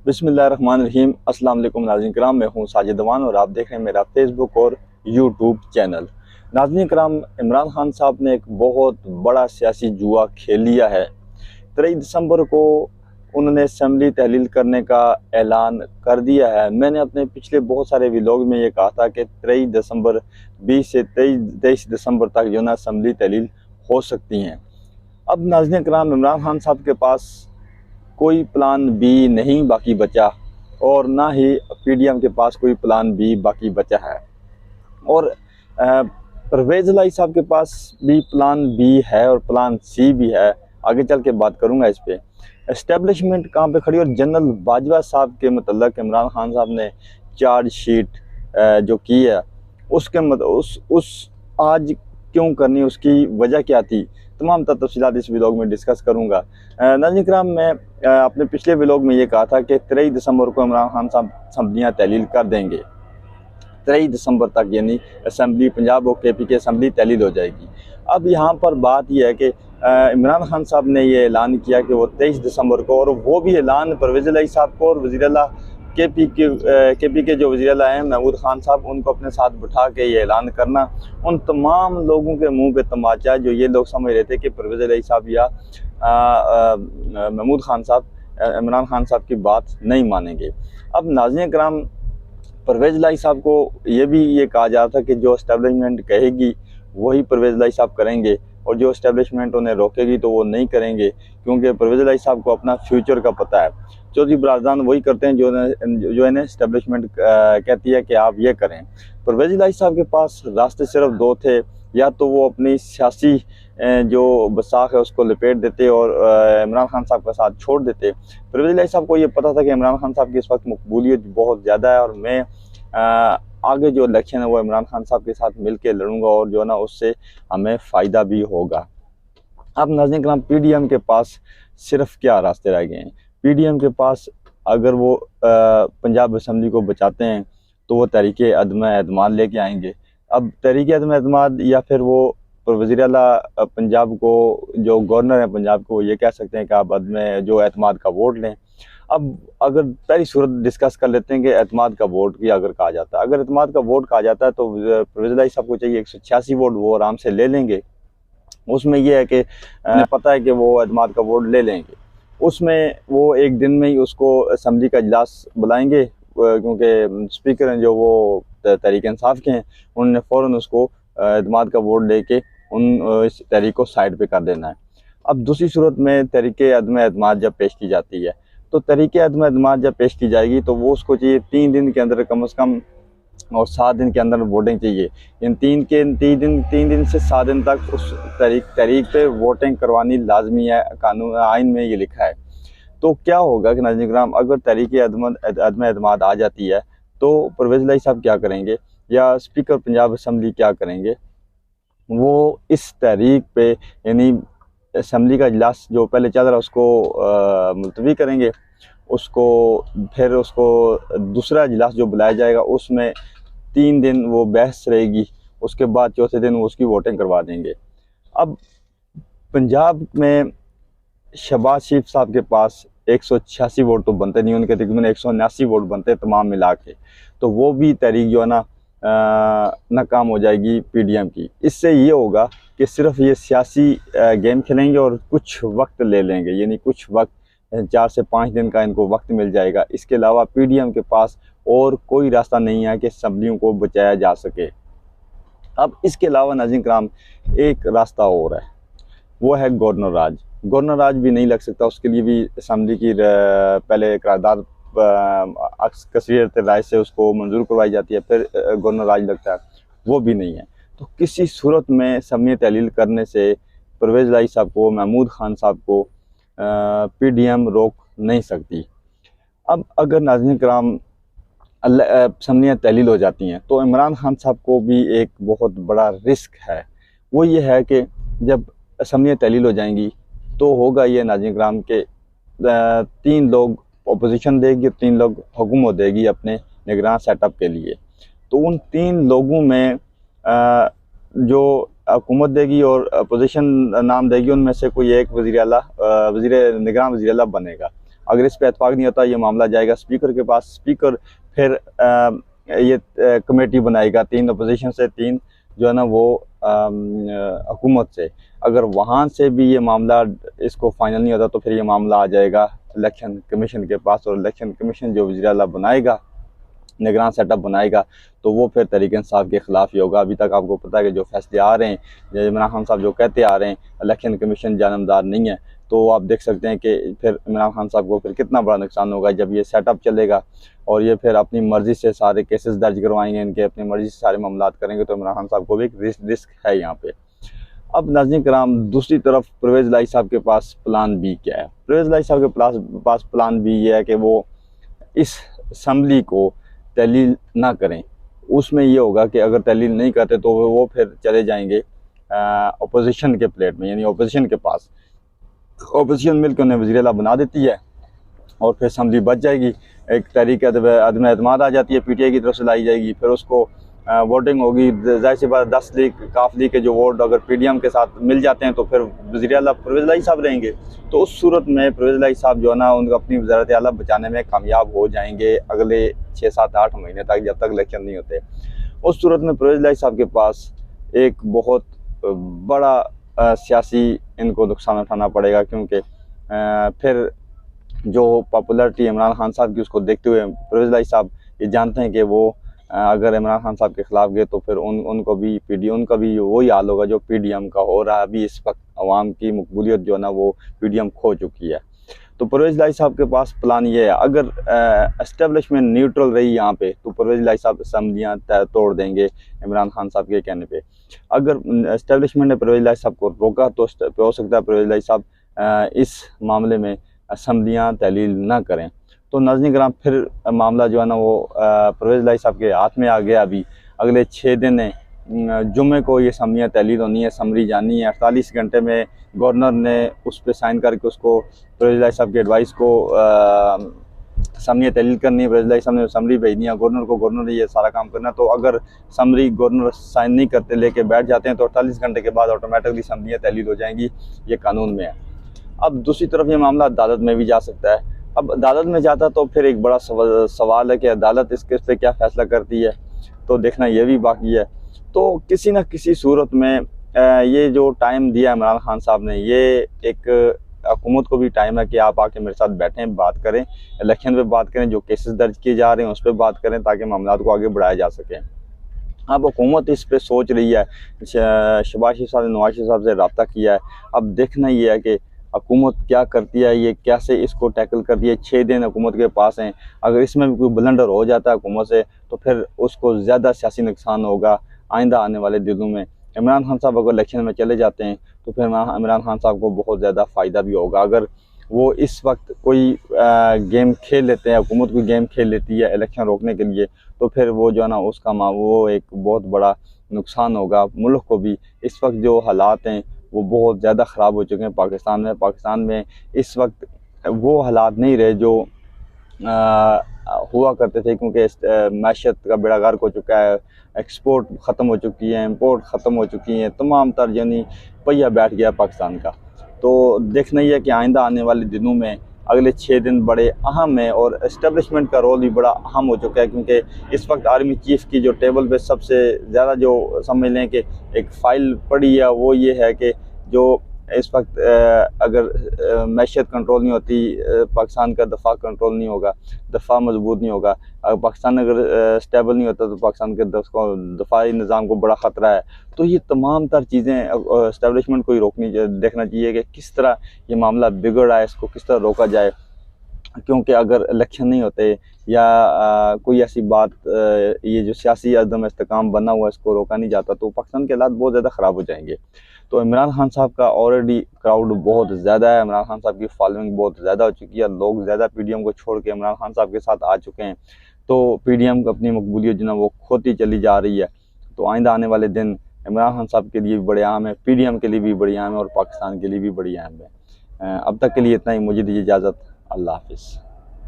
बिस्मिल्लाहिर्रहमानिर्रहीम। अस्सलाम वालेकुम नाज़रीन कराम, मैं हूँ साजिद अमान और आप देख रहे हैं मेरा फेसबुक और यूट्यूब चैनल। नाज़रीन कराम, इमरान खान साहब ने एक बहुत बड़ा सियासी जुआ खेल लिया है। 23 दिसंबर को उन्होंने असम्बली तहलील करने का ऐलान कर दिया है। मैंने अपने पिछले बहुत सारे व्लॉग में ये कहा था कि 23 दिसंबर 20 से 23 दिसंबर तक जो ना असम्बली तहलील हो सकती हैं। अब नाज़रीन कराम, इमरान खान साहब के पास कोई प्लान बी नहीं बाकी बचा और ना ही पीडीएम के पास कोई प्लान बी बाकी बचा है। और परवेज़ इलाही साहब के पास भी प्लान बी है और प्लान सी भी है। आगे चल के बात करूंगा इस पे। एस्टेब्लिशमेंट कहाँ पे खड़ी और जनरल बाजवा साहब के मतलब इमरान खान साहब ने चार्जशीट जो की है उसके उस आज क्यों करनी, उसकी वजह क्या थी, तमाम तफसीलात इस व्लॉग में डिस्कस करूंगा। नाज़रीन कराम, मैं अपने पिछले व्लॉग में ये कहा था कि 23 दिसंबर को इमरान खान साहब असम्बलियाँ तहलील कर देंगे। 23 दिसंबर तक यानी असम्बली पंजाब और केपी की असम्बली तहलील हो जाएगी। अब यहाँ पर बात यह है कि इमरान खान साहब ने ये ऐलान किया कि वो 23 दिसंबर को, और वो भी ऐलान परवेज़ इलाही साहब को और वज़ीर आला केपी के जो वज़ीर आला हैं महमूद खान साहब, उनको अपने साथ बिठा के ये ऐलान करना। उन तमाम लोगों के मुंह पे तमाचा जो ये लोग समझ रहे थे कि परवेज़ इलाही साहब या महमूद खान साहब इमरान खान साहब की बात नहीं मानेंगे। अब नाज़रीन कराम, परवेज़ इलाही साहब को ये भी ये कहा जा रहा था कि जो इस्टेब्लिशमेंट कहेगी वही परवेज़ इलाही साहब करेंगे और जो इस्टेब्लिशमेंट उन्हें रोकेगी तो वो नहीं करेंगे, क्योंकि परवेज़ इलाही साहब को अपना फ्यूचर का पता है। चौधरी बरादरान वही करते हैं जो इन्हें इस्टेब्लिशमेंट कहती है कि आप ये करें। परवेज़ इलाही साहब के पास रास्ते सिर्फ दो थे, या तो वो अपनी सियासी जो बसाख है उसको लपेट देते और इमरान खान साहब का साथ छोड़ देते। परवेज़ इलाही साहब को ये पता था कि इमरान खान साहब की इस वक्त मकबूलियत बहुत ज़्यादा है और मैं आगे जो इलेक्शन है वो इमरान खान साहब के साथ मिल के लड़ूंगा और जो ना उससे हमें फ़ायदा भी होगा। अब नाज़रीन कराम, पीडीएम के पास सिर्फ क्या रास्ते रह गए हैं। पीडीएम के पास अगर वो पंजाब असम्बली को बचाते हैं तो वो तहरीके अदम एतमाद लेके आएंगे। अब तहरीके अदम एतमाद या फिर वो वज़ीर आला पंजाब को, जो गवर्नर है पंजाब को, ये कह सकते हैं कि आप अदम जो एतमाद का वोट लें। अब अगर पहली सूरत डिस्कस कर लेते हैं कि एतमाद का वोट की अगर कहा जाता है, अगर एतमाद का वोट कहा जाता है तो परवेज़ इलाही साहब को चाहिए 186 वोट, वो आराम से ले लेंगे। उसमें यह है कि उन्हें पता है कि वो एतमाद का वोट ले लेंगे। उसमें वो एक दिन में ही उसको असम्बली का इजलास बुलाएंगे, क्योंकि स्पीकर हैं जो वो तहरीक इंसाफ के हैं, उन्होंने फ़ौरन उसको एतमाद का वोट लेके इस तहरीक को साइड पे कर देना है। अब दूसरी सूरत में तहरीक अदम एतमाद जब पेश की जाती है तो तहरीक अदम एतमाद जब पेश की जाएगी तो वो उसको चाहिए 3 दिन के अंदर कम से कम और 7 दिन के अंदर वोटिंग चाहिए। इन 3 दिन से 7 दिन तक उस तहरीक पे वोटिंग करवानी लाजमी है, कानून आइन में ये लिखा है। तो क्या होगा कि नाज़रीन कराम, अगर तहरीक अदम एतमाद आ जाती है तो परवेज़ इलाही साहब क्या करेंगे या स्पीकर पंजाब असम्बली क्या करेंगे। वो इस तहरीक पे यानी असम्बली का इजलास जो पहले चल रहा है उसको मुलतवी करेंगे, उसको फिर उसको दूसरा इजलास जो बुलाया जाएगा उसमें 3 दिन वो बहस रहेगी, उसके बाद चौथे दिन वो उसकी वोटिंग करवा देंगे। अब पंजाब में शहबाज शरीफ साहब के पास 186 वोट तो बनते नहीं, उनके तकरीबन 179 वोट बनते तमाम मिला के, तो वो भी तहरीक जो है ना नाकाम हो जाएगी पीडीएम की। इससे ये होगा कि सिर्फ ये सियासी गेम खेलेंगे और कुछ वक्त ले लेंगे, यानी कुछ वक्त 4 से 5 दिन का इनको वक्त मिल जाएगा। इसके अलावा पीडीएम के पास और कोई रास्ता नहीं है कि असम्बलियों को बचाया जा सके। अब इसके अलावा नाज़रीन कराम, एक रास्ता और है, वो है गवर्नर राज। गवर्नर राज भी नहीं लग सकता, उसके लिए भी असम्बली की पहले करारदाद अक्सरियत राय से उसको मंजूर करवाई जाती है, फिर गवर्नर राज लगता है, वो भी नहीं है। तो किसी सूरत में असम्बली तहलील करने से परवेज़ इलाही साहब को, महमूद खान साहब को पीडीएम रोक नहीं सकती। अब अगर नाज़रीन कराम असम्बलियाँ तहलील हो जाती हैं तो इमरान खान साहब को भी एक बहुत बड़ा रिस्क है। वो ये है कि जब असम्बलियाँ तहलील हो जाएंगी तो होगा ये नाज़रीन कराम के 3 लोग अपोजिशन देगी, 3 लोग हुकूमत देगी अपने निगरान सेटअप के लिए। तो उन 3 लोगों में जो हुकूमत देगी और अपोजिशन नाम देगी, उनमें से कोई एक निगरान वज़ीर आला बनेगा। अगर इस पर इतफाक़ नहीं होता ये मामला जाएगा स्पीकर के पास, स्पीकर फिर ये कमेटी बनाएगा 3 अपोजिशन से, 3 जो है ना वो हुकूमत से। अगर वहाँ से भी ये मामला इसको फाइनल नहीं होता तो फिर ये मामला आ जाएगा इलेक्शन कमीशन के पास, और इलेक्शन कमीशन जो वज़ीर आला बनाएगा, निगरान सेटअप बनाएगा, तो वो फिर तहरीक इंसाफ के ख़िलाफ़ ही होगा। अभी तक आपको पता है कि जो फैसले आ रहे हैं, इमरान खान साहब जो कहते आ रहे हैं इलेक्शन कमीशन जानबदार नहीं है, तो आप देख सकते हैं कि फिर इमरान खान साहब को फिर कितना बड़ा नुकसान होगा जब ये सेटअप चलेगा और ये फिर अपनी मर्ज़ी से सारे केसेस दर्ज करवाएंगे, इनके अपनी मर्ज़ी से सारे मामलात करेंगे, तो इमरान खान साहब को भी एक रिस्क है यहाँ पे। अब नाज़रीन कराम, दूसरी तरफ परवेज़ इलाही साहब के पास प्लान बी क्या है? परवेज़ इलाही साहब के पास प्लान बी ये है कि वो इस असम्बली को तहलील ना करें। उसमें ये होगा कि अगर तहलील नहीं करते तो वो फिर चले जाएंगे अपोजिशन के प्लेट में, यानी अपोजिशन के पास। अपोजिशन मिलकर उन्हें वज़ीर आला बना देती है और फिर असम्बली बच जाएगी। एक तहरीक अदम एतमाद आ जाती है, PTI की तरफ से लाई जाएगी, फिर उसको वोटिंग होगी। जाहिर सी बात 10 लीग काफ लीग के जो वोट अगर PDM के साथ मिल जाते हैं तो फिर वज़ीर आला परवेज़ इलाही साहब रहेंगे। तो उस सूरत में परवेज़ इलाही साहब जो है ना उनको अपनी वज़ारत आला बचाने में कामयाब हो जाएंगे अगले 6, 7, 8 महीने तक, जब तक इलेक्शन नहीं होते। उस सूरत में परवेज़ इलाही साहब के पास एक बहुत बड़ा सियासी इनको नुकसान उठाना पड़ेगा, क्योंकि फिर जो पॉपुलरिटी इमरान खान साहब की उसको देखते हुए परवेज़ इलाही साहब ये जानते हैं कि वो अगर इमरान खान साहब के ख़िलाफ़ गए तो फिर उनका भी वही हाल होगा जो PDM का हो रहा है। अभी इस वक्त अवाम की मकबूलियत जो है ना वो PDM खो चुकी है। तो परवेज़ इलाही साहब के पास प्लान ये है, अगर एस्टेब्लिशमेंट न्यूट्रल रही यहाँ पे तो परवेज़ इलाही साहब असम्बलियाँ तोड़ देंगे इमरान खान साहब के कहने पे। अगर एस्टेब्लिशमेंट ने परवेज़ इलाही साहब को रोका तो हो सकता है परवेज़ इलाही साहब इस मामले में असम्बलियाँ तहलील ना करें। तो नाज़रीन कराम, फिर मामला जो है ना वो परवेज़ इलाही साहब के हाथ में आ गया। अभी अगले 6 दिन है, जुम्मे को ये असम्बलियाँ तहलील होनी है, समरी जानी है। 48 घंटे में गवर्नर ने उस पर साइन करके उसको परवेज़ इलाही साहब की एडवाइस को असम्बलियाँ तहलील करनी है। परवेज़ इलाही साहब ने समरी भेजनी है गवर्नर को, गवर्नर ने ये सारा काम करना। तो अगर समरी गवर्नर साइन नहीं करते, लेके बैठ जाते हैं, तो 48 घंटे के बाद ऑटोमेटिकली असम्बलियाँ तहलील हो जाएंगी। ये कानून में है। अब दूसरी तरफ ये मामला अदालत में भी जा सकता है। अब अदालत में जाता तो फिर एक बड़ा सवाल है कि अदालत इस केस पे क्या फ़ैसला करती है, तो देखना ये भी बाकी है। तो किसी न किसी सूरत में ये जो टाइम दिया इमरान खान साहब ने, ये एक हुकूमत को भी टाइम है कि आप आके मेरे साथ बैठें, बात करें, इलेक्शन पे बात करें, जो केसेस दर्ज किए जा रहे हैं उस पर बात करें, ताकि मामला को आगे बढ़ाया जा सके। अब हुकूमत इस पे सोच रही है, शहबाज शरीफ साहब ने नवाज शरीफ साहब से रब्ता किया है। अब देखना ये है कि हुकूमत क्या करती है, ये कैसे इसको टैकल करती है। 6 दिन हुकूमत के पास हैं, अगर इसमें भी कोई ब्लंडर हो जाता है हुकूमत से तो फिर उसको ज़्यादा सियासी नुकसान होगा आइंदा आने वाले दिनों में। इमरान खान साहब अगर इलेक्शन में चले जाते हैं तो फिर इमरान खान साहब को बहुत ज़्यादा फ़ायदा भी होगा। अगर वो इस वक्त कोई गेम खेल लेते हैं, हुकूमत कोई गेम खेल लेती है इलेक्शन रोकने के लिए, तो फिर वो जो है ना उसका वो एक बहुत बड़ा नुकसान होगा मुल्क को भी। इस वक्त जो हालात हैं वो बहुत ज़्यादा ख़राब हो चुके हैं पाकिस्तान में इस वक्त वो हालात नहीं रहे जो हुआ करते थे, क्योंकि मैशत का बेड़ा गर्क हो चुका है, एक्सपोर्ट ख़त्म हो चुकी है, इंपोर्ट ख़त्म हो चुकी हैं, तमाम तर यानी पहिया बैठ गया पाकिस्तान का। तो देखना ही है कि आइंदा आने वाले दिनों में अगले 6 दिन बड़े अहम हैं, और इस्टेब्लिशमेंट का रोल भी बड़ा अहम हो चुका है, क्योंकि इस वक्त आर्मी चीफ़ की जो टेबल पे सबसे ज़्यादा जो समझ लें कि एक फ़ाइल पड़ी है वो ये है कि जो इस वक्त अगर मैशत कंट्रोल नहीं होती, पाकिस्तान का दफ़ा कंट्रोल नहीं होगा, दफ़ा मजबूत नहीं होगा। अगर पाकिस्तान अगर स्टेबल नहीं होता तो पाकिस्तान के दफ़ाई निज़ाम को बड़ा ख़तरा है। तो ये तमाम तर चीज़ें इस्टेब्लिशमेंट को ही देखना चाहिए कि किस तरह ये मामला बिगड़ रहा है, इसको किस तरह रोका जाए। क्योंकि अगर इलेक्शन नहीं होते या कोई ऐसी बात, ये जो सियासी अदम इस्तेकाम बना हुआ है इसको रोका नहीं जाता, तो पाकिस्तान के हालात बहुत ज़्यादा ख़राब हो जाएंगे। तो इमरान खान साहब का ऑलरेडी क्राउड बहुत ज़्यादा है, इमरान खान साहब की फॉलोइंग बहुत ज़्यादा हो चुकी है, लोग ज़्यादा PDM को छोड़ के इमरान खान साहब के साथ आ चुके हैं। तो PDM अपनी मकबूलियत जो ना वो खोती चली जा रही है। तो आइंदा आने वाले दिन इमरान खान साहब के लिए भी बड़े अहम है, PDM के लिए भी बड़ी अहम है, और पाकिस्तान के लिए भी बड़ी अहम है। अब तक के लिए इतना ही, मुझे दीजिए इजाज़त। अल्लाह हाफ़िज़।